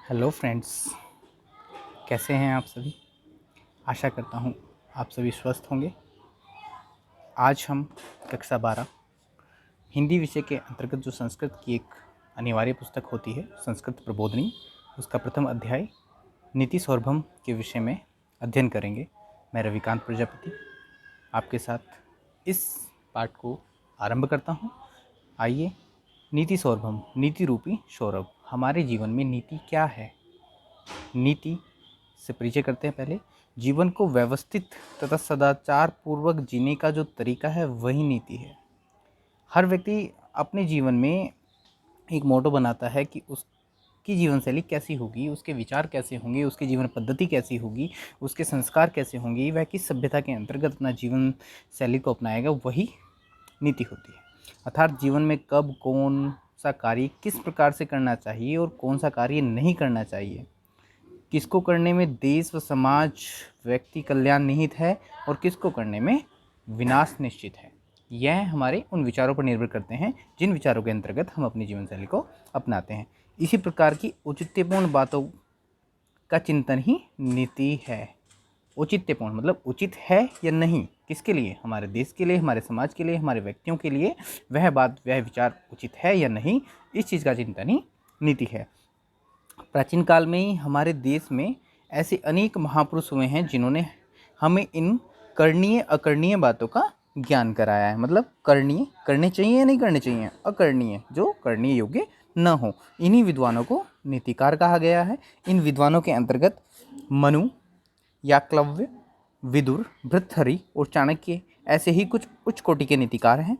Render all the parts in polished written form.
Hello friends, कैसे हैं आप सभी। आशा करता हूँ आप सभी स्वस्थ होंगे। आज हम कक्षा 12 हिंदी विषय के अंतर्गत जो संस्कृत की एक अनिवार्य पुस्तक होती है संस्कृत प्रबोधिनी, उसका प्रथम अध्याय नीति सौरभम के विषय में अध्ययन करेंगे। मैं रविकांत प्रजापति आपके साथ इस पाठ को आरंभ करता हूँ। आइए, नीति सौरभम, नीति रूपी सौरभ। हमारे जीवन में नीति क्या है, नीति से परिचय करते हैं। पहले जीवन को व्यवस्थित तथा सदाचार पूर्वक जीने का जो तरीका है वही नीति है। हर व्यक्ति अपने जीवन में एक मोटो बनाता है कि उसकी जीवन शैली कैसी होगी, उसके विचार कैसे होंगे, उसकी जीवन पद्धति कैसी होगी, उसके संस्कार कैसे होंगे, वह किस सभ्यता के अंतर्गत अपना जीवन शैली को अपनाएगा, वही नीति होती है। अर्थात जीवन में कब कौन सा कार्य किस प्रकार से करना चाहिए और कौन सा कार्य नहीं करना चाहिए, किसको करने में देश व समाज व्यक्ति कल्याण निहित है और किसको करने में विनाश निश्चित है, यह हमारे उन विचारों पर निर्भर करते हैं जिन विचारों के अंतर्गत हम अपनी जीवन शैली को अपनाते हैं। इसी प्रकार की औचित्यपूर्ण बातों का चिंतन ही नीति है। औचित्यपूर्ण मतलब उचित है या नहीं, किसके लिए, हमारे देश के लिए, हमारे समाज के लिए, हमारे व्यक्तियों के लिए वह बात, वह विचार उचित है या नहीं, इस चीज़ का चिंतन ही नीति है। प्राचीन काल में ही हमारे देश में ऐसे अनेक महापुरुष हुए हैं जिन्होंने हमें इन करणीय अकरणीय बातों का ज्ञान कराया है। मतलब करणीय करने चाहिए या नहीं करने चाहिए, अकरणीय जो करने योग्य न हो, इन्हीं विद्वानों को नीतिकार कहा गया है। इन विद्वानों के अंतर्गत मनु, याक्लव्य, विदुर, भृतृहरि और चाणक्य ऐसे ही कुछ उच्च कोटि के नीतिकार हैं।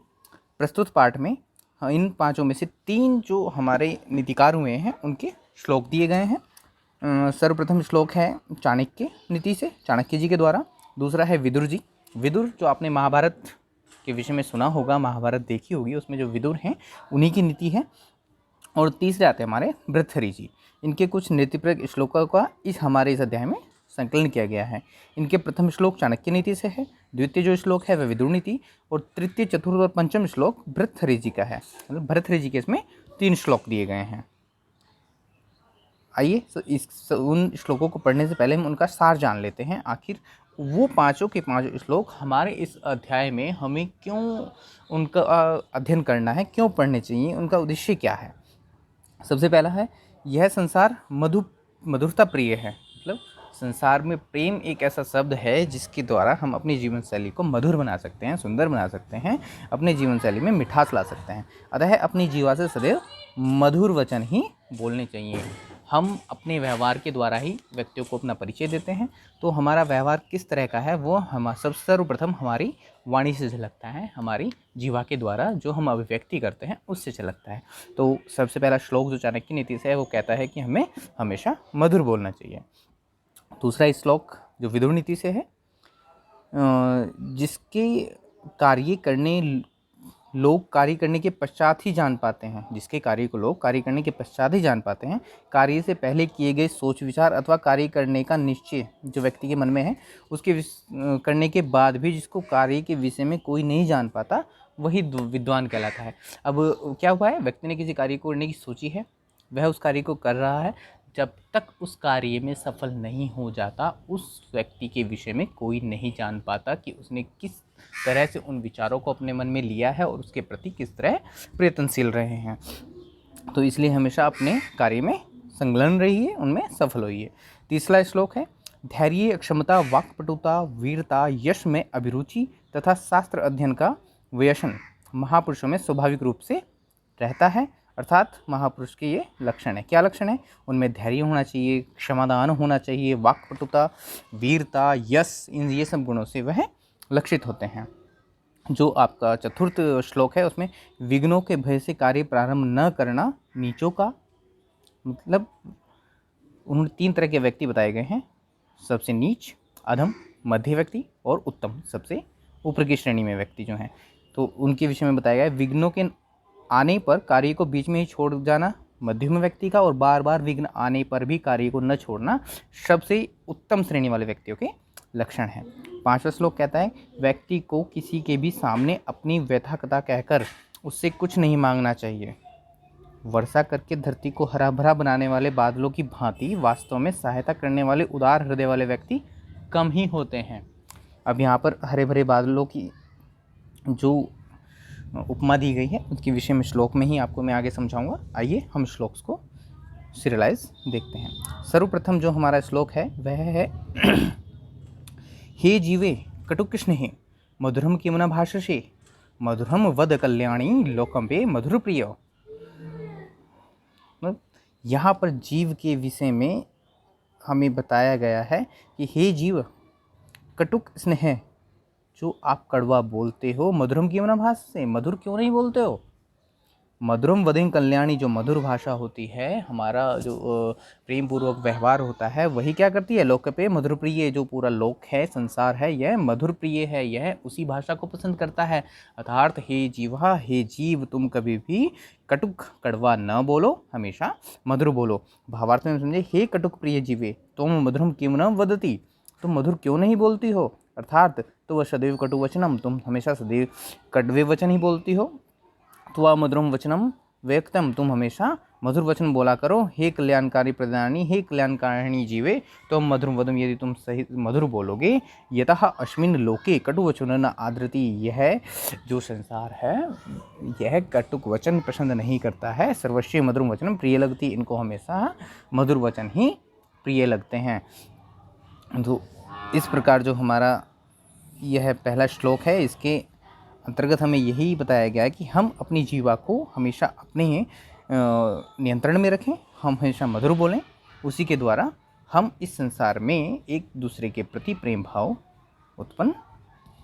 प्रस्तुत पाठ में इन पांचों में से तीन जो हमारे नीतिकार हुए हैं उनके श्लोक दिए गए हैं। सर्वप्रथम श्लोक है चाणक्य नीति से, चाणक्य जी के द्वारा। दूसरा है विदुर जी, विदुर जो आपने महाभारत के विषय में सुना होगा, महाभारत देखी होगी, उसमें जो विदुर हैं उन्हीं की नीति है। और तीसरे आते हैं हमारे भृतृहरि जी। इनके कुछ नीतिप्रक श्लोकों का हमारे इस अध्याय में संकलन किया गया है। इनके प्रथम श्लोक चाणक्य नीति से है, द्वितीय जो श्लोक है वह विदुर नीति, और तृतीय, चतुर्थ और पंचम श्लोक भृतृहरि जी का है। मतलब भृतृहरि जी के इसमें 3 श्लोक दिए गए हैं। आइए उन श्लोकों को पढ़ने से पहले हम उनका सार जान लेते हैं। आखिर वो पांचों के पांचों श्लोक हमारे इस अध्याय में हमें क्यों उनका अध्ययन करना है, क्यों पढ़ने चाहिए, उनका उद्देश्य क्या है। सबसे पहला है, यह संसार मधुरता प्रिय है। मतलब संसार में प्रेम एक ऐसा शब्द है जिसके द्वारा हम अपनी जीवन शैली को मधुर बना सकते हैं, सुंदर बना सकते हैं, अपने जीवन शैली में मिठास ला सकते हैं। अतः अपनी जीवा से सदैव मधुर वचन ही बोलने चाहिए। हम अपने व्यवहार के द्वारा ही व्यक्तियों को अपना परिचय देते हैं, तो हमारा व्यवहार किस तरह का है वो हम सर्वप्रथम हमारी वाणी से झलकता है, हमारी जीवा के द्वारा जो हम अभिव्यक्ति करते हैं उससे झलकता है। तो सबसे पहला श्लोक जो चाणक्य नीति से है वो कहता है कि हमें हमेशा मधुर बोलना चाहिए। दूसरा श्लोक जो विदुर नीति से है, जिसके लोग कार्य करने के पश्चात ही जान पाते हैं, जिसके कार्य को लोग कार्य करने के पश्चात ही जान पाते हैं। कार्य से पहले किए गए सोच विचार अथवा कार्य करने का निश्चय जो व्यक्ति के मन में है, उसके करने के बाद भी जिसको कार्य के विषय में कोई नहीं जान पाता, वही विद्वान कहलाता है। अब क्या हुआ है, व्यक्ति ने किसी कार्य को करने की सोची है, वह उस कार्य को कर रहा है, जब तक उस कार्य में सफल नहीं हो जाता उस व्यक्ति के विषय में कोई नहीं जान पाता कि उसने किस तरह से उन विचारों को अपने मन में लिया है और उसके प्रति किस तरह प्रयत्नशील रहे हैं। तो इसलिए हमेशा अपने कार्य में संलग्न रहिए, उनमें सफल होइए। तीसरा श्लोक है, धैर्य, क्षमता, वाक्पटुता, वीरता, यश में अभिरुचि तथा शास्त्र अध्ययन का व्यसन महापुरुषों में स्वाभाविक रूप से रहता है। अर्थात महापुरुष के ये लक्षण है। क्या लक्षण है, उनमें धैर्य होना चाहिए, क्षमादान होना चाहिए, वाक्पटुता, वीरता, यश, इन ये सब गुणों से वह लक्षित होते हैं। जो आपका चतुर्थ श्लोक है उसमें विघ्नों के भय से कार्य प्रारंभ न करना नीचों का, मतलब उन्होंने 3 तरह के व्यक्ति बताए गए हैं, सबसे नीच, अधम, मध्य व्यक्ति और उत्तम, सबसे ऊपर की श्रेणी में व्यक्ति जो हैं, तो उनके विषय में बताया गया है। विघ्नों के आने पर कार्य को बीच में ही छोड़ जाना मध्यम व्यक्ति का, और बार बार विघ्न आने पर भी कार्य को न छोड़ना सबसे उत्तम श्रेणी वाले व्यक्तियों के लक्षण है। 5वां श्लोक कहता है, व्यक्ति को किसी के भी सामने अपनी व्यथा कथा कहकर उससे कुछ नहीं मांगना चाहिए। वर्षा करके धरती को हरा भरा बनाने वाले बादलों की भांति वास्तव में सहायता करने वाले उदार हृदय वाले व्यक्ति कम ही होते हैं। अब यहाँ पर हरे भरे बादलों की जो उपमा दी गई है उसके विषय में श्लोक में ही आपको मैं आगे समझाऊंगा। आइए हम श्लोक्स को सीरियलाइज देखते हैं। सर्वप्रथम जो हमारा श्लोक है वह है हे जीवे कटुकृष्ण हे मधुरम किमुना भाषसे मधुरम वद कल्याणी लोकम पे मधुर प्रिय। यहाँ पर जीव के विषय में हमें बताया गया है कि हे जीव कटुक स्नेह, जो आप कड़वा बोलते हो, मधुरम किमुना भाषसे, मधुर क्यों नहीं बोलते हो। मधुरम वदें कल्याणी, जो मधुर भाषा होती है, हमारा जो प्रेम पूर्वक व्यवहार होता है, वही क्या करती है, लोक पे मधुर प्रिय। जो पूरा लोक है, संसार है, यह मधुर प्रिय है, यह उसी भाषा को पसंद करता है। अर्थात हे जीवा, हे जीव, तुम कभी भी कटुक कड़वा न बोलो, हमेशा मधुर बोलो। भावार्थ में समझे, हे कटुक प्रिय जीवे तुम मधुरम किम न वदति, तुम मधुर क्यों नहीं बोलती हो। अर्थात तो वह सदैव कटुवचनम, तुम हमेशा सदैव कड़वे वचन ही बोलती हो। त्वा मधुरम वचनम व्यक्तम, तुम हमेशा मधुर वचन बोला करो। हे कल्याणकारी प्रदानी, हे कल्याणकारिणी जीवे तो मधुर वदम, यदि तुम सही मधुर बोलोगे। यतः अस्मिन् लोके कटु वचन न आदृति, यह जो संसार है यह कटुक वचन पसंद नहीं करता है। सर्वस्व मधुर वचन प्रिय लगती, इनको हमेशा मधुर वचन ही प्रिय लगते हैं। तो इस प्रकार जो हमारा यह पहला श्लोक है, इसके अंतर्गत हमें यही बताया गया है कि हम अपनी जीवा को हमेशा अपने नियंत्रण में रखें, हम हमेशा मधुर बोलें। उसी के द्वारा हम इस संसार में एक दूसरे के प्रति प्रेम भाव उत्पन्न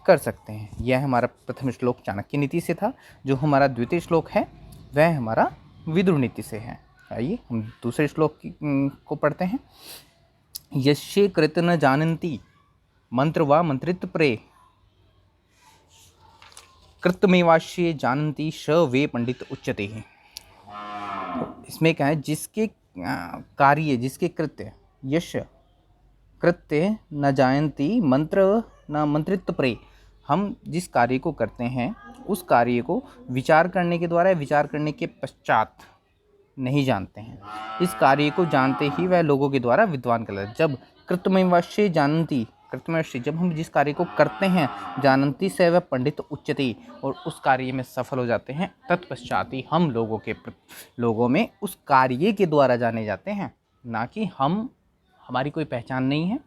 कर सकते हैं। यह हमारा प्रथम श्लोक चाणक्य नीति से था। जो हमारा द्वितीय श्लोक है वह हमारा विदुर नीति से है। आइए हम दूसरे श्लोक को पढ़ते हैं। यस्य कृत न जानन्ति मंत्र वा मंत्रित प्रे कृतमेवाश्य जानन्ति स वे पंडित उच्यते। तो इसमें क्या है, जिसके कार्य, जिसके कृत्य, यश कृत्य न जानन्ति मंत्र न मंत्रित्व प्रे, हम जिस कार्य को करते हैं उस कार्य को विचार करने के द्वारा, विचार करने के पश्चात नहीं जानते हैं। इस कार्य को जानते ही वह लोगों के द्वारा विद्वान कहलाता है। जब कृतमेवाश्य जानन्ति, कृतमेवाश्य जब हम जिस कार्य को करते हैं, जानन्ति से वह पंडित उच्चते, और उस कार्य में सफल हो जाते हैं, तत्पश्चात ही हम लोगों में उस कार्य के द्वारा जाने जाते हैं, ना कि हमारी कोई पहचान नहीं है।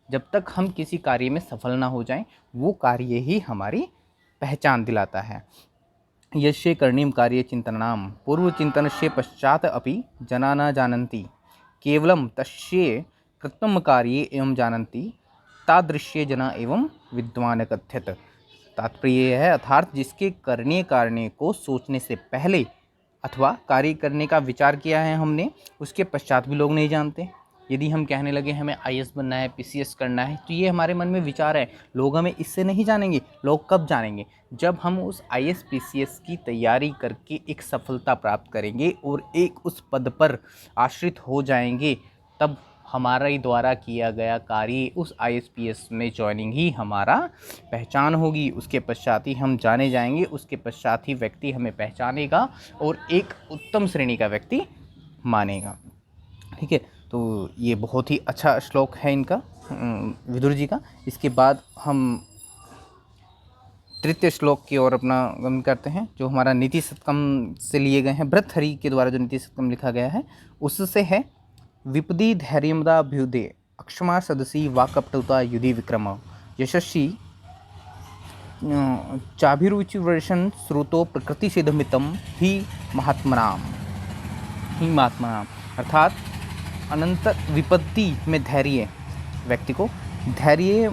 जब तक हम किसी कार्य में सफल ना हो जाएं, वो कार्य ही हमारी पहचान दिलाता है। यस्य करणीम कार्य चिंतनाम पूर्व चिंतन से पश्चात अपि जना न जानन्ति केवलम तस्य कृतम कार्य एवं जानन्ति तादृश्य जना एवं विद्वान कथ्यत। तात्पर्य यह है, अर्थात जिसके करने कार्य को सोचने से पहले अथवा कार्य करने का विचार किया है हमने, उसके पश्चात भी लोग नहीं जानते। यदि हम कहने लगे हमें आईएएस बनना है, पीसीएस करना है, तो ये हमारे मन में विचार है, लोग हमें इससे नहीं जानेंगे। लोग कब जानेंगे, जब हम उस आईएएस पीसीएस की तैयारी करके एक सफलता प्राप्त करेंगे और एक उस पद पर आश्रित हो जाएंगे, तब हमारा ही द्वारा किया गया कार्य, उस आईएएस में ज्वाइनिंग ही हमारा पहचान होगी। उसके पश्चात ही हम जाने जाएंगे, उसके पश्चात ही व्यक्ति हमें पहचानेगा और एक उत्तम श्रेणी का व्यक्ति मानेगा। ठीक है, तो ये बहुत ही अच्छा श्लोक है इनका, विदुर जी का। इसके बाद हम तृतीय श्लोक की ओर अपना गमन करते हैं, जो हमारा नीति शतकम से लिए गए हैं। भर्तृहरि के द्वारा जो नीति शतकम लिखा गया है उससे है, विपदी धैर्यमदाभ्युदे अक्षमा सदसी वाकपटुता युधि विक्रम यशस्वी चाभिरुचिवर्षन् श्रुतो प्रकृति सिद्धमितम ही महात्मनाम। अर्थात अनंत विपत्ति में धैर्य, व्यक्ति को धैर्य,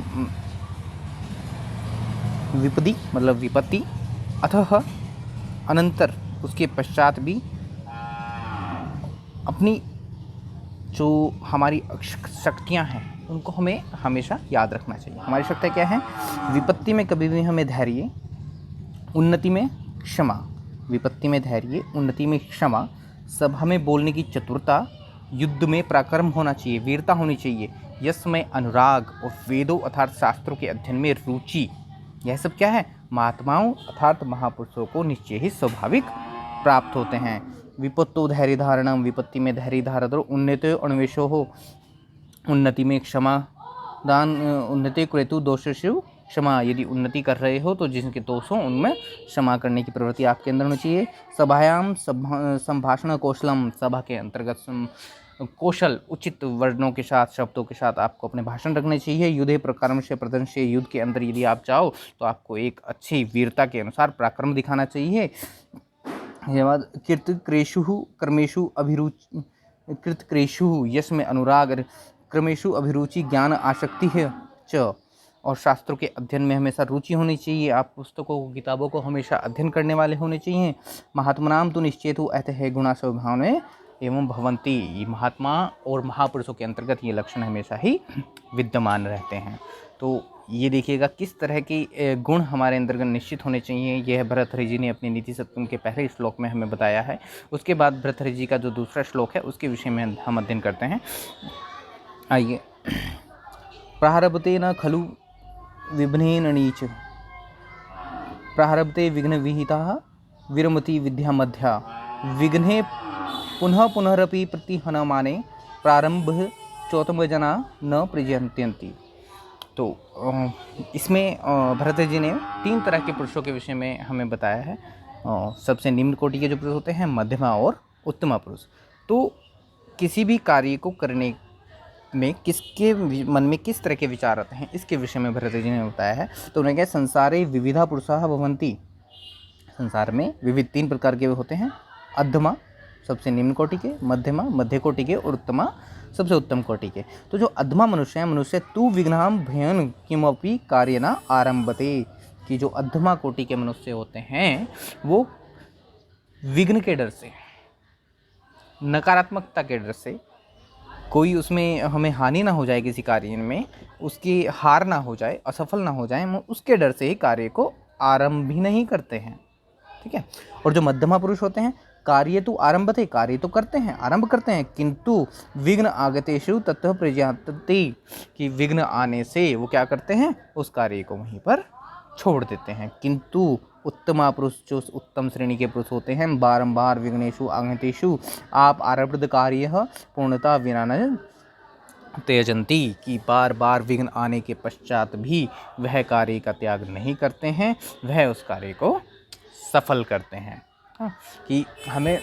विपदी मतलब विपत्ति, अतः अनंतर उसके पश्चात भी अपनी जो हमारी शक्तियाँ हैं उनको हमें हमेशा याद रखना चाहिए। हमारी शक्तियाँ क्या हैं, विपत्ति में कभी भी हमें धैर्य, उन्नति में क्षमा, विपत्ति में धैर्य, उन्नति में क्षमा, सब हमें बोलने की चतुरता, युद्ध में पराक्रम होना चाहिए, वीरता होनी चाहिए, यश में अनुराग और वेदों अर्थात शास्त्रों के अध्ययन में रुचि। यह सब क्या है, महात्माओं अर्थात महापुरुषों को निश्चय ही स्वाभाविक प्राप्त होते हैं। विपत्तो धैर्य धारणम, विपत्ति में धैर्य धारण करो। उन्नतो अन्वेषो हो, उन्नति में क्षमा दान, उन्नति कृतु दोषेषु क्षमा। यदि उन्नति कर रहे हो तो जिनके दोष हों उनमें क्षमा करने की प्रवृत्ति आपके अंदर होनी चाहिए। सभायाम संभाषण कौशलम, सभा के अंतर्गत कौशल उचित वर्णों के साथ, शब्दों के साथ आपको अपने भाषण रखने चाहिए। युद्धे प्रकर्म से प्रदर्शन से, युद्ध के अंदर यदि आप चाहो तो आपको एक अच्छी वीरता के अनुसार पराक्रम दिखाना चाहिए। इसके बाद कृतक्रेषु कर्मेषु अभिरुचि, कृतक्रेषु यश में अनुराग, क्रमेशु अभिरुचि ज्ञान आसक्ति है च, और शास्त्रों के अध्ययन में हमेशा रुचि होनी चाहिए। आप पुस्तकों को, किताबों को हमेशा अध्ययन करने वाले होने चाहिए। महात्मनाम तो निश्चेतु अतः गुणा स्वभावने एवं भवंती, ये महात्मा और महापुरुषों के अंतर्गत ये लक्षण हमेशा ही विद्यमान रहते हैं। तो ये देखिएगा किस तरह की गुण हमारे अंतर्गत निश्चित होने चाहिए। यह भर्तृहरि जी ने अपने नीति सप्तम के पहले श्लोक में हमें बताया है। उसके बाद भर्तृहरि जी का जो दूसरा श्लोक है उसके विषय में हम अध्ययन करते हैं। आइए। प्रारब्धे न खलु विघ्नेन नीच, प्रारब्धे विघ्न विहिता विरमति विद्या मध्या, विघ्ने पुनः पुनरपि प्रतिहनमाने, प्रारंभ चौतम जना न प्रजयन्त्यन्ति। तो इसमें भरत जी ने 3 तरह के पुरुषों के विषय में हमें बताया है। सबसे निम्न कोटि के जो पुरुष होते हैं, मध्यमा और उत्तमा पुरुष। तो किसी भी कार्य को करने में किसके मन में किस तरह के विचार आते हैं, इसके विषय में भरत जी ने बताया है। तो उन्होंने कहा संसारे विविधा पुरुषाः भवन्ति, संसार में विविध 3 प्रकार के होते हैं। अधमा सबसे निम्न कोटि के, मध्यमा मध्य कोटि के, और उत्तमा सबसे उत्तम कोटि के। तो जो अधमा मनुष्य है, मनुष्य तू विघ्नाम भयन किमपि कार्य न आरंभते, कि जो अधमा कोटि के मनुष्य होते हैं वो विघ्न के डर से, नकारात्मकता के डर से, कोई उसमें हमें हानि ना हो जाए, किसी कार्य में उसकी हार ना हो जाए, असफल ना हो जाए, हम उसके डर से ही कार्य को आरंभ भी नहीं करते हैं। ठीक है। और जो मध्यमा पुरुष होते हैं, कार्य तो आरंभते, कार्य तो करते हैं, आरंभ करते हैं, किंतु विघ्न आगतेषु ततः प्रजायते, कि विघ्न आने से वो क्या करते हैं, उस कार्य को वहीं पर छोड़ देते हैं। किंतु उत्तमा पुरुष, जो उत्तम श्रेणी के पुरुष होते हैं, बारंबार विघ्नेषु आगतेषु आप आरब्ध कार्य पूर्णता विना न त्यजन्ति, कि बार बार विघ्न आने के पश्चात भी वह कार्य का त्याग नहीं करते हैं, वह उस कार्य को सफल करते हैं। कि हमें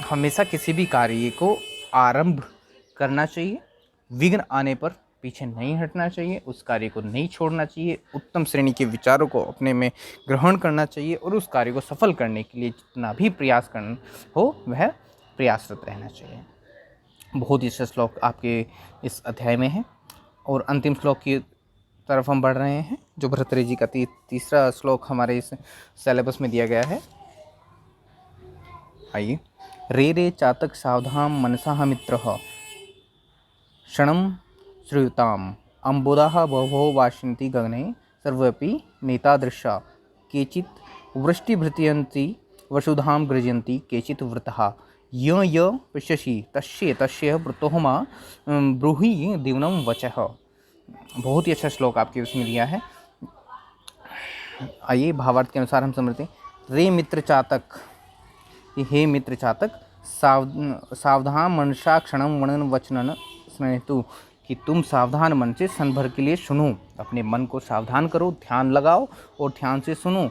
हमेशा किसी भी कार्य को आरंभ करना चाहिए, विघ्न आने पर पीछे नहीं हटना चाहिए, उस कार्य को नहीं छोड़ना चाहिए, उत्तम श्रेणी के विचारों को अपने में ग्रहण करना चाहिए, और उस कार्य को सफल करने के लिए जितना भी प्रयास करना हो वह प्रयासरत रहना चाहिए। बहुत ही अच्छा श्लोक आपके इस अध्याय में है। और अंतिम श्लोक की तरफ हम बढ़ रहे हैं, जो भर्तृहरि जी का तीसरा श्लोक हमारे इस सिलेबस में दिया गया है। आइए। रे रे चातक सावधान मनसा मित्रः, क्षणं श्रूयताम, अम्बुदाः बहवो वाशिन्ति गगने, सर्वेपि नेतादृशा, केचित् वृष्टिभृतयन्ति वसुधां गृह्यन्ति, केचित् वृतः, य पश्यसि तस्य तस्य वृतोः मा ब्रूहि दीवनं वचः। बहुत ही अच्छा श्लोक आपके उसमें दिया है। आइए भावार्थ के अनुसार हम समझते हैं। रे मित्र चातक, हे मित्र चातक, सावधान मनसा क्षणम वर्णन वचनन स्मृतु, कि तुम सावधान मन से क्षण भर के लिए सुनो, अपने मन को सावधान करो, ध्यान लगाओ और ध्यान से सुनो।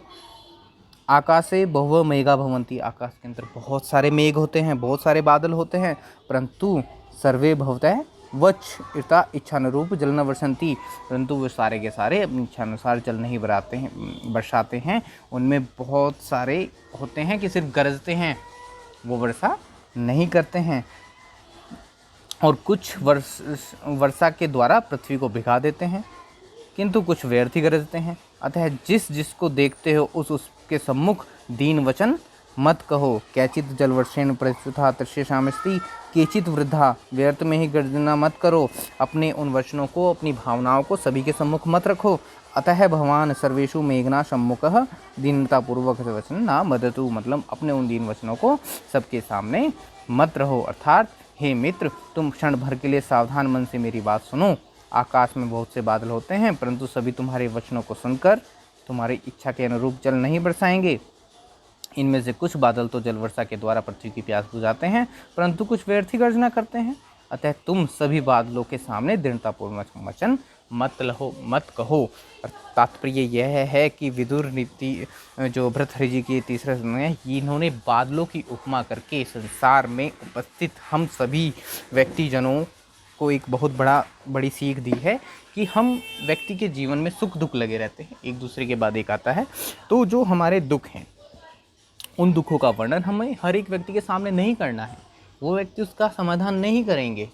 आकाशे बहु मेघा भवन्ति, आकाश के अंदर बहुत सारे मेघ होते हैं, बहुत सारे बादल होते हैं, परंतु सर्वे भवतः वच इता इच्छानुरूप जल न वर्षन्ति, परंतु वो सारे के सारे अपनी इच्छानुसार जल नहीं बरसाते हैं। उनमें बहुत सारे होते हैं कि सिर्फ गरजते हैं, वो वर्षा नहीं करते हैं, और कुछ वर्षा के द्वारा पृथ्वी को भिगा देते हैं, किंतु कुछ व्यर्थ ही गरजते हैं। अतः जिस जिसको देखते हो उसके सम्मुख दीन वचन मत कहो। कैचित जलवर्षेण प्रस्तुता तृष्यशामस्ति, केचित वृद्धा, व्यर्थ में ही गर्जना मत करो। अपने उन वचनों को, अपनी भावनाओं को सभी के सम्मुख मत रखो। अतः भगवान सर्वेषु मेघना सम्मुखः दीनतापूर्वक वचन ना मदतु, मतलब अपने उन दीन वचनों को सबके सामने मत रहो। अर्थात हे मित्र, तुम क्षण भर के लिए सावधान मन से मेरी बात सुनो। आकाश में बहुत से बादल होते हैं, परंतु सभी तुम्हारे वचनों को सुनकर तुम्हारी इच्छा के अनुरूप जल नहीं बरसाएंगे। इनमें से कुछ बादल तो जल वर्षा के द्वारा पृथ्वी की प्यास बुझाते हैं, परंतु कुछ व्यर्थ ही गर्जना करते हैं। अतः तुम सभी बादलों के सामने दृढ़तापूर्वक वचन मत कहो। तात्पर्य यह है कि विदुर नीति जो भर्तृहरि जी की तीसरे है, इन्होंने बादलों की उपमा करके संसार में उपस्थित हम सभी व्यक्तिजनों को एक बहुत बड़ी सीख दी है कि हम व्यक्ति के जीवन में सुख दुख लगे रहते हैं, एक दूसरे के बाद एक आता है। तो जो हमारे दुख हैं, उन दुखों का वर्णन हमें हर एक व्यक्ति के सामने नहीं करना है, वो व्यक्ति उसका समाधान नहीं करेंगे।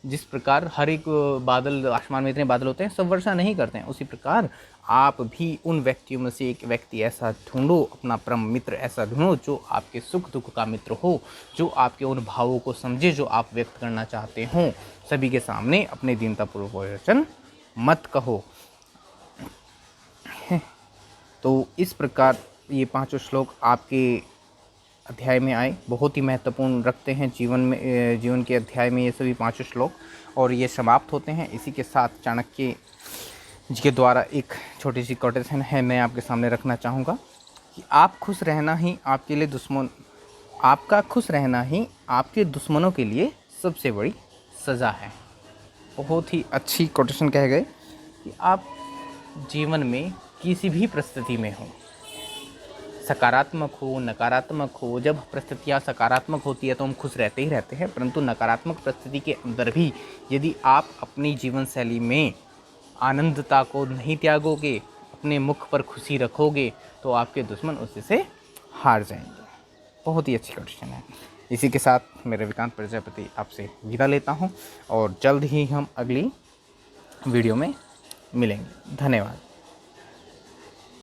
जिस प्रकार हर एक बादल, आसमान में इतने बादल होते हैं, सब वर्षा नहीं करते हैं, उसी प्रकार आप भी उन व्यक्तियों में से एक व्यक्ति ऐसा ढूंढो, अपना परम मित्र ऐसा ढूंढो जो आपके सुख दुख का मित्र हो, जो आपके उन भावों को समझे जो आप व्यक्त करना चाहते हो। सभी के सामने अपने दीनतापूर्वक वचन मत कहो। तो इस प्रकार ये पांचों श्लोक आपके अध्याय में आए, बहुत ही महत्वपूर्ण रखते हैं जीवन के अध्याय में ये सभी पांचों श्लोक, और ये समाप्त होते हैं। इसी के साथ चाणक्य जी के द्वारा एक छोटी सी कोटेशन है, मैं आपके सामने रखना चाहूँगा कि आपका खुश रहना ही आपके दुश्मनों के लिए सबसे बड़ी सज़ा है। बहुत ही अच्छी कोटेशन कह गए कि आप जीवन में किसी भी परिस्थिति में हो, सकारात्मक हो नकारात्मक हो, जब परिस्थितियाँ सकारात्मक होती है तो हम खुश रहते ही रहते हैं, परंतु नकारात्मक परिस्थिति के अंदर भी यदि आप अपनी जीवन शैली में आनंदता को नहीं त्यागोगे, अपने मुख पर खुशी रखोगे, तो आपके दुश्मन उससे हार जाएंगे। बहुत ही अच्छी कोटेशन है। इसी के साथ मैं रविकांत प्रजापति आपसे विदा लेता हूँ और जल्द ही हम अगली वीडियो में मिलेंगे। धन्यवाद।